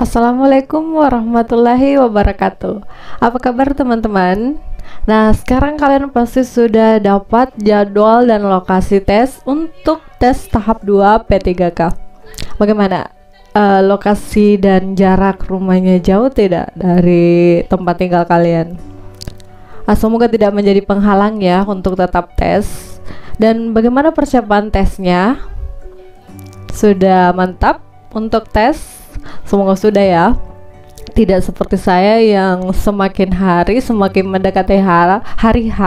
Assalamualaikum warahmatullahi wabarakatuh. Apa kabar teman-teman? Nah, sekarang kalian pasti sudah dapat jadwal dan lokasi tes untuk tes tahap 2 P3K. Bagaimana? Lokasi dan jarak rumahnya jauh tidak dari tempat tinggal kalian? Semoga tidak menjadi penghalang ya untuk tetap tes. Dan bagaimana persiapan tesnya? Sudah mantap untuk tes? Semoga sudah ya. Tidak seperti saya yang semakin hari semakin mendekati hari H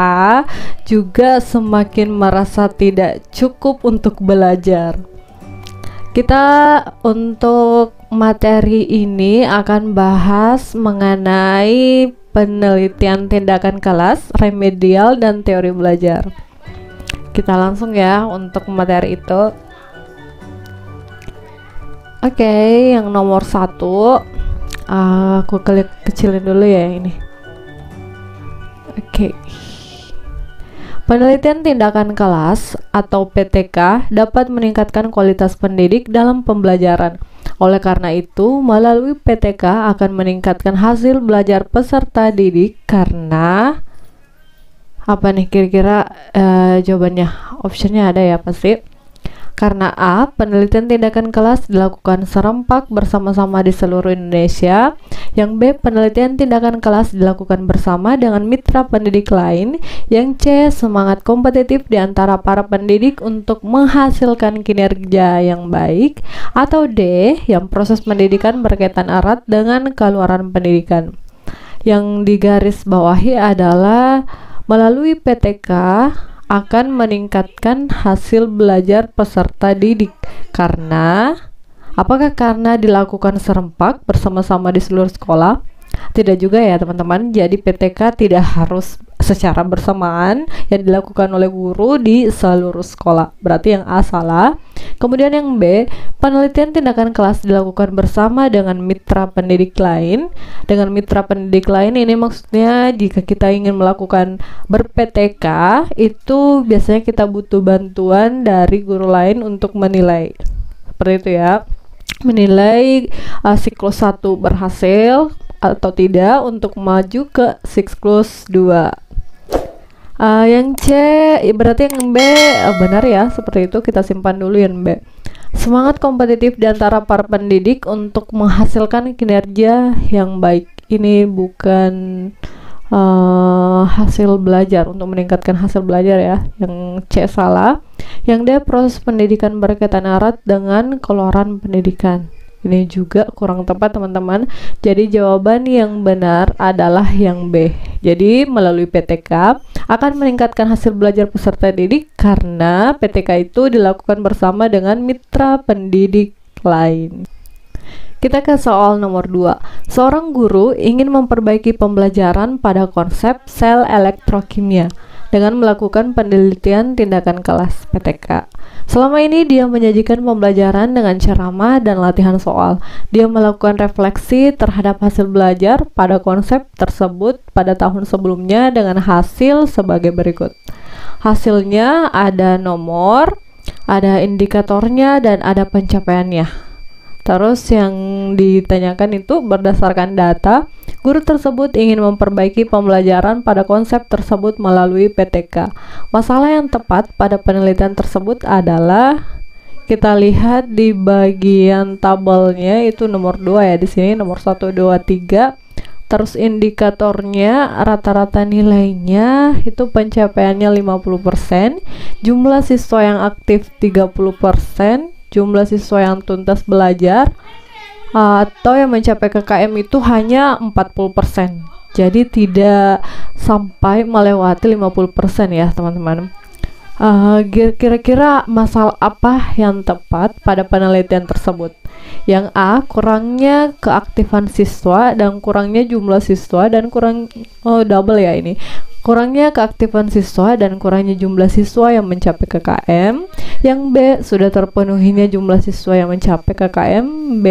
juga semakin merasa tidak cukup untuk belajar. Kita untuk materi ini akan bahas mengenai penelitian tindakan kelas, remedial dan teori belajar. Kita langsung ya untuk materi itu. Oke, yang nomor 1 aku kecilin dulu ya ini. Oke. Penelitian tindakan kelas atau PTK dapat meningkatkan kualitas pendidik dalam pembelajaran. Oleh karena itu, melalui PTK akan meningkatkan hasil belajar peserta didik karena apa nih kira-kira jawabannya? Optionnya ada ya pasti. Karena A, penelitian tindakan kelas dilakukan serempak bersama-sama di seluruh Indonesia. Yang B, penelitian tindakan kelas dilakukan bersama dengan mitra pendidik lain. Yang C, semangat kompetitif di antara para pendidik untuk menghasilkan kinerja yang baik. Atau D, yang proses pendidikan berkaitan erat dengan keluaran pendidikan. Yang digarisbawahi adalah melalui PTK akan meningkatkan hasil belajar peserta didik karena dilakukan serempak bersama-sama di seluruh sekolah? Tidak juga ya teman-teman, jadi PTK tidak harus secara bersamaan yang dilakukan oleh guru di seluruh sekolah, berarti yang A salah. Kemudian yang B, penelitian tindakan kelas dilakukan bersama dengan mitra pendidik lain. Dengan mitra pendidik lain ini maksudnya jika kita ingin melakukan ber-PTK itu biasanya kita butuh bantuan dari guru lain untuk menilai, seperti itu ya, menilai siklus 1 berhasil atau tidak untuk maju ke siklus 2. Yang C berarti yang B benar ya, seperti itu, kita simpan dulu yang B. Semangat kompetitif di antara para pendidik untuk menghasilkan kinerja yang baik. Ini bukan hasil belajar, untuk meningkatkan hasil belajar ya. Yang C salah. Yang D, proses pendidikan berkaitan erat dengan keluaran pendidikan. Ini juga kurang tepat teman-teman. Jadi jawaban yang benar adalah yang B. Jadi melalui PTK akan meningkatkan hasil belajar peserta didik karena PTK itu dilakukan bersama dengan mitra pendidik lain. Kita ke soal nomor 2. Seorang guru ingin memperbaiki pembelajaran pada konsep sel elektrokimia dengan melakukan penelitian tindakan kelas PTK. Selama ini dia menyajikan pembelajaran dengan ceramah dan latihan soal. Dia melakukan refleksi terhadap hasil belajar pada konsep tersebut pada tahun sebelumnya dengan hasil sebagai berikut. Hasilnya ada nomor, ada indikatornya, dan ada pencapaiannya. Terus yang ditanyakan itu berdasarkan data, guru tersebut ingin memperbaiki pembelajaran pada konsep tersebut melalui PTK. Masalah yang tepat pada penelitian tersebut adalah, kita lihat di bagian tabelnya itu nomor 2 ya, di sini nomor 1, 2, 3. Terus indikatornya rata-rata nilainya itu pencapaiannya 50%, jumlah siswa yang aktif 30%, jumlah siswa yang tuntas belajar atau yang mencapai KKM itu hanya 40%. Jadi tidak sampai melewati 50% ya teman-teman. Kira-kira masalah apa yang tepat pada penelitian tersebut? Yang A, kurangnya keaktifan siswa dan kurangnya jumlah siswa dan double ya ini. Kurangnya keaktifan siswa dan kurangnya jumlah siswa yang mencapai KKM. Yang B, sudah terpenuhinya jumlah siswa yang mencapai KKM. B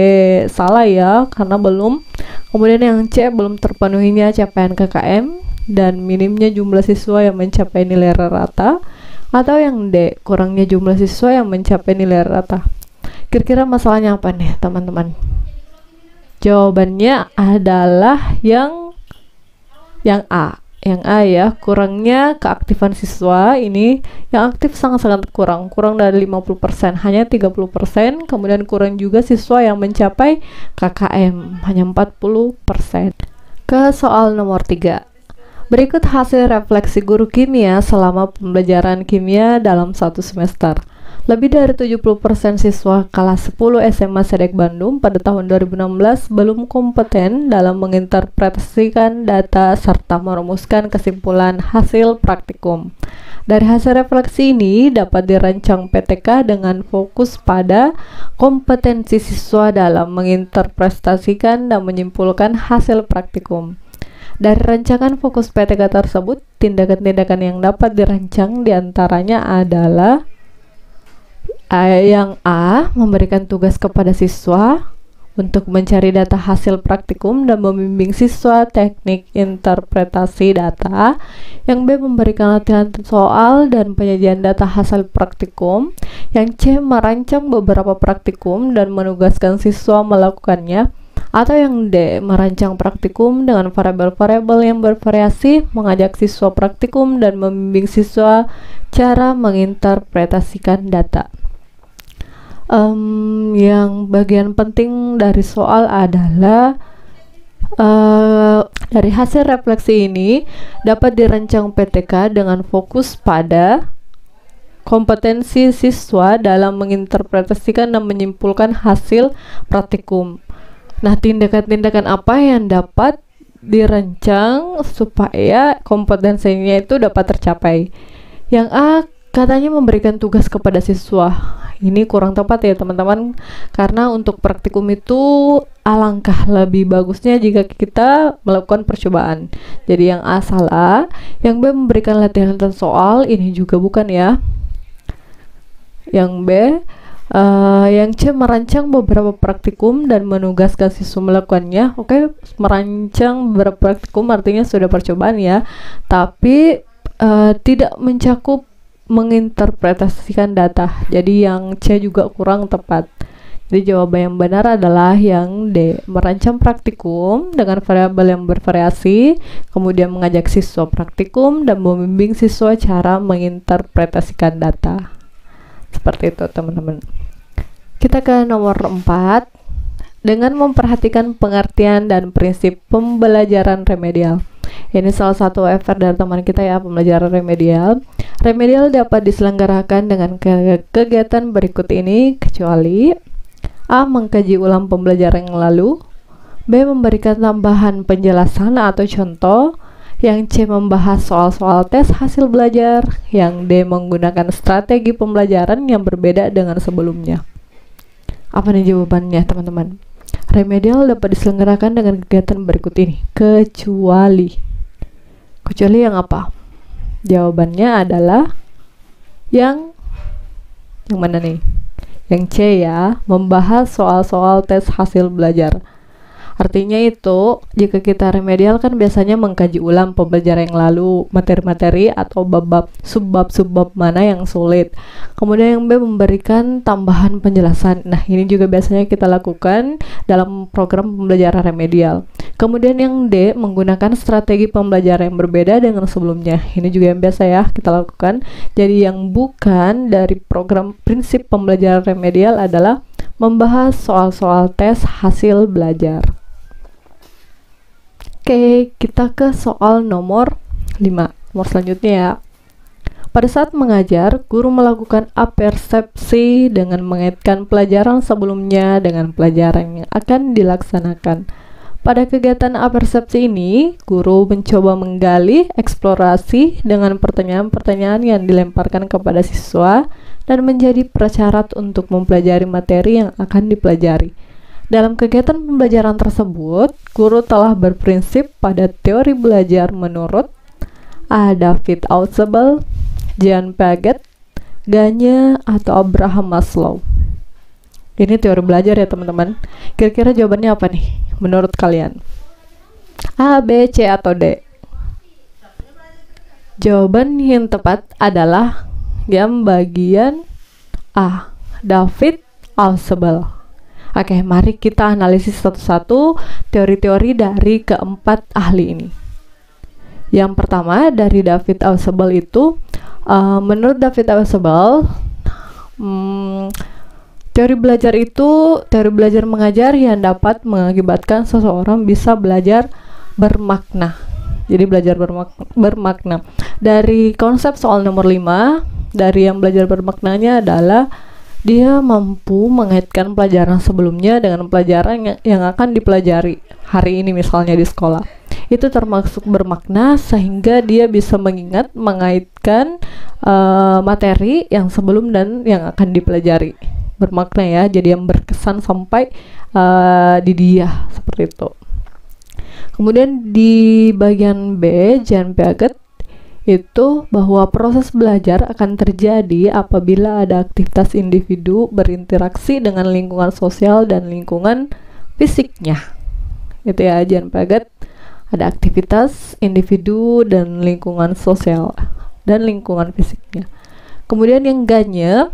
salah ya, karena belum. Kemudian yang C, belum terpenuhinya capaian KKM dan minimnya jumlah siswa yang mencapai nilai rata. Atau yang D, kurangnya jumlah siswa yang mencapai nilai rata. Kira-kira masalahnya apa nih teman-teman? Jawabannya adalah yang A. Yang A ya, kurangnya keaktifan siswa ini yang aktif sangat-sangat kurang dari 50%, hanya 30%, kemudian kurang juga siswa yang mencapai KKM, hanya 40%. Ke soal nomor 3. Berikut hasil refleksi guru kimia selama pembelajaran kimia dalam satu semester. Lebih dari 70% siswa kelas 10 SMA Sedek Bandung pada tahun 2016 belum kompeten dalam menginterpretasikan data serta merumuskan kesimpulan hasil praktikum. Dari hasil refleksi ini dapat dirancang PTK dengan fokus pada kompetensi siswa dalam menginterpretasikan dan menyimpulkan hasil praktikum. Dari rancangan fokus PTK tersebut, tindakan-tindakan yang dapat dirancang diantaranya adalah yang A, memberikan tugas kepada siswa untuk mencari data hasil praktikum dan membimbing siswa teknik interpretasi data. Yang B, memberikan latihan soal dan penyajian data hasil praktikum. Yang C, merancang beberapa praktikum dan menugaskan siswa melakukannya. Atau yang D, merancang praktikum dengan variabel-variabel yang bervariasi, mengajak siswa praktikum dan membimbing siswa cara menginterpretasikan data. Yang bagian penting dari soal adalah dari hasil refleksi ini dapat dirancang PTK dengan fokus pada kompetensi siswa dalam menginterpretasikan dan menyimpulkan hasil praktikum. Nah, tindakan-tindakan apa yang dapat dirancang supaya kompetensinya itu dapat tercapai? Yang A, katanya memberikan tugas kepada siswa. Ini kurang tepat ya teman-teman, karena untuk praktikum itu alangkah lebih bagusnya jika kita melakukan percobaan. Jadi yang A salah. Yang B, memberikan latihan soal, ini juga bukan ya. Yang B, yang C, merancang beberapa praktikum dan menugaskan siswa melakukannya. Oke, merancang beberapa praktikum artinya sudah percobaan ya, tapi tidak mencakup menginterpretasikan data. Jadi yang C juga kurang tepat. Jadi jawaban yang benar adalah yang D, merancang praktikum dengan variabel yang bervariasi, kemudian mengajak siswa praktikum dan membimbing siswa cara menginterpretasikan data. Seperti itu teman-teman. Kita ke nomor 4. Dengan memperhatikan pengertian dan prinsip pembelajaran remedial. Ini salah satu effort dari teman kita ya, pembelajaran remedial. Remedial dapat diselenggarakan dengan kegiatan berikut ini, kecuali A, mengkaji ulang pembelajaran yang lalu, B, memberikan tambahan penjelasan atau contoh, yang C, membahas soal-soal tes hasil belajar, yang D, menggunakan strategi pembelajaran yang berbeda dengan sebelumnya. Apa nih jawabannya teman-teman? Remedial dapat diselenggarakan dengan kegiatan berikut ini, kecuali yang apa? Jawabannya adalah yang mana nih? Yang C ya, membahas soal-soal tes hasil belajar. Artinya itu, jika kita remedial kan biasanya mengkaji ulang pembelajaran yang lalu, materi-materi atau bab-bab, subbab mana yang sulit. Kemudian yang B, memberikan tambahan penjelasan. Nah, ini juga biasanya kita lakukan dalam program pembelajaran remedial. Kemudian yang D, menggunakan strategi pembelajaran yang berbeda dengan sebelumnya. Ini juga yang biasa ya kita lakukan. Jadi yang bukan dari program prinsip pembelajaran remedial adalah membahas soal-soal tes hasil belajar. Oke, kita ke soal nomor 5. Nomor selanjutnya ya. Pada saat mengajar, guru melakukan apersepsi dengan mengaitkan pelajaran sebelumnya dengan pelajaran yang akan dilaksanakan. Pada kegiatan apersepsi ini, guru mencoba menggali eksplorasi dengan pertanyaan-pertanyaan yang dilemparkan kepada siswa dan menjadi prasyarat untuk mempelajari materi yang akan dipelajari. Dalam kegiatan pembelajaran tersebut, guru telah berprinsip pada teori belajar menurut A. David Ausubel, Jean Piaget, Gagne, atau Abraham Maslow. Ini teori belajar ya teman-teman. Kira-kira jawabannya apa nih menurut kalian? A, B, C, atau D? Jawaban yang tepat adalah yang bagian A, David Ausubel. Oke, mari kita analisis satu-satu teori-teori dari keempat ahli ini. Yang pertama dari David Ausubel itu, menurut David Ausubel, teori belajar itu teori belajar mengajar yang dapat mengakibatkan seseorang bisa belajar bermakna. Jadi belajar bermakna. Dari konsep soal nomor 5, dari yang belajar bermaknanya adalah dia mampu mengaitkan pelajaran sebelumnya dengan pelajaran yang akan dipelajari hari ini misalnya di sekolah. Itu termasuk bermakna sehingga dia bisa mengingat, mengaitkan materi yang sebelum dan yang akan dipelajari. Bermakna ya, jadi yang berkesan sampai di dia, seperti itu. Kemudian di bagian B, Jean Piaget itu bahwa proses belajar akan terjadi apabila ada aktivitas individu berinteraksi dengan lingkungan sosial dan lingkungan fisiknya. Itu ya, Jean Piaget, ada aktivitas individu dan lingkungan sosial dan lingkungan fisiknya. Kemudian yang G-nya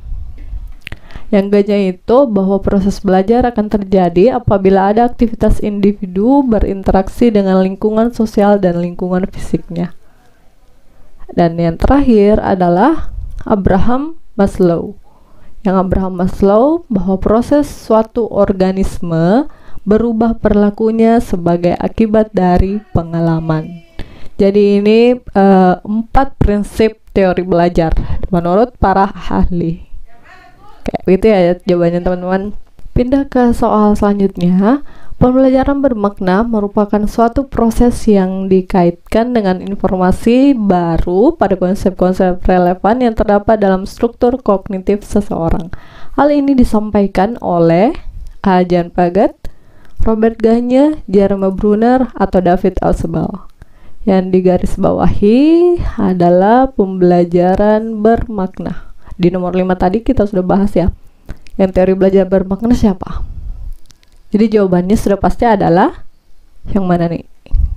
itu bahwa proses belajar akan terjadi apabila ada aktivitas individu berinteraksi dengan lingkungan sosial dan lingkungan fisiknya. Dan yang terakhir adalah Abraham Maslow. Yang Abraham Maslow bahwa proses suatu organisme berubah perilakunya sebagai akibat dari pengalaman. Jadi ini 4 prinsip teori belajar menurut para ahli. Kayak gitu ya jawabannya teman-teman. Pindah ke soal selanjutnya. Pembelajaran bermakna merupakan suatu proses yang dikaitkan dengan informasi baru pada konsep-konsep relevan yang terdapat dalam struktur kognitif seseorang. Hal ini disampaikan oleh Jean Piaget, Robert Gagne, Jerome Bruner, atau David Ausubel. Yang digarisbawahi adalah pembelajaran bermakna. Di nomor 5 tadi kita sudah bahas ya. Yang teori belajar bermakna siapa? Jadi jawabannya sudah pasti adalah yang mana nih?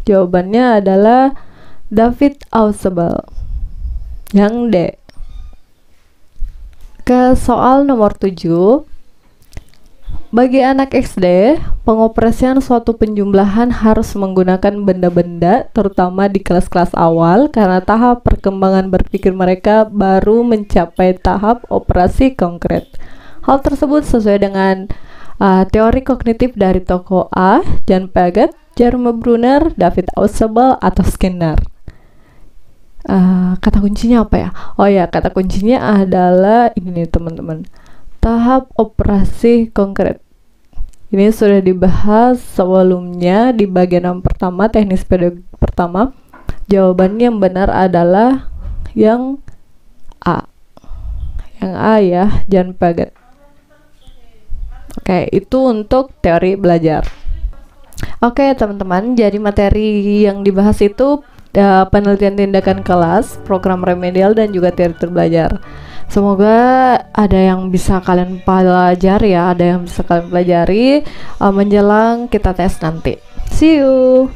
Jawabannya adalah David Ausubel. Yang D. Ke soal nomor 7. Bagi anak SD, pengoperasian suatu penjumlahan harus menggunakan benda-benda, terutama di kelas-kelas awal, karena tahap perkembangan berpikir mereka baru mencapai tahap operasi konkret. Hal tersebut sesuai dengan teori kognitif dari tokoh A, Jean Piaget, Jerome Bruner, David Ausubel, atau Skinner. Kata kuncinya apa ya? Oh ya, kata kuncinya adalah ini nih teman-teman. Tahap operasi konkret. Ini sudah dibahas sebelumnya di bagian yang pertama, teknis pedagogik pertama. Jawabannya yang benar adalah yang A. Yang A ya, Jean Piaget. Oke, itu untuk teori belajar. Oke teman-teman, jadi materi yang dibahas itu penelitian tindakan kelas, program remedial, dan juga teori belajar. Semoga ada yang bisa kalian pelajari ya, ada yang bisa kalian pelajari menjelang kita tes nanti. See you.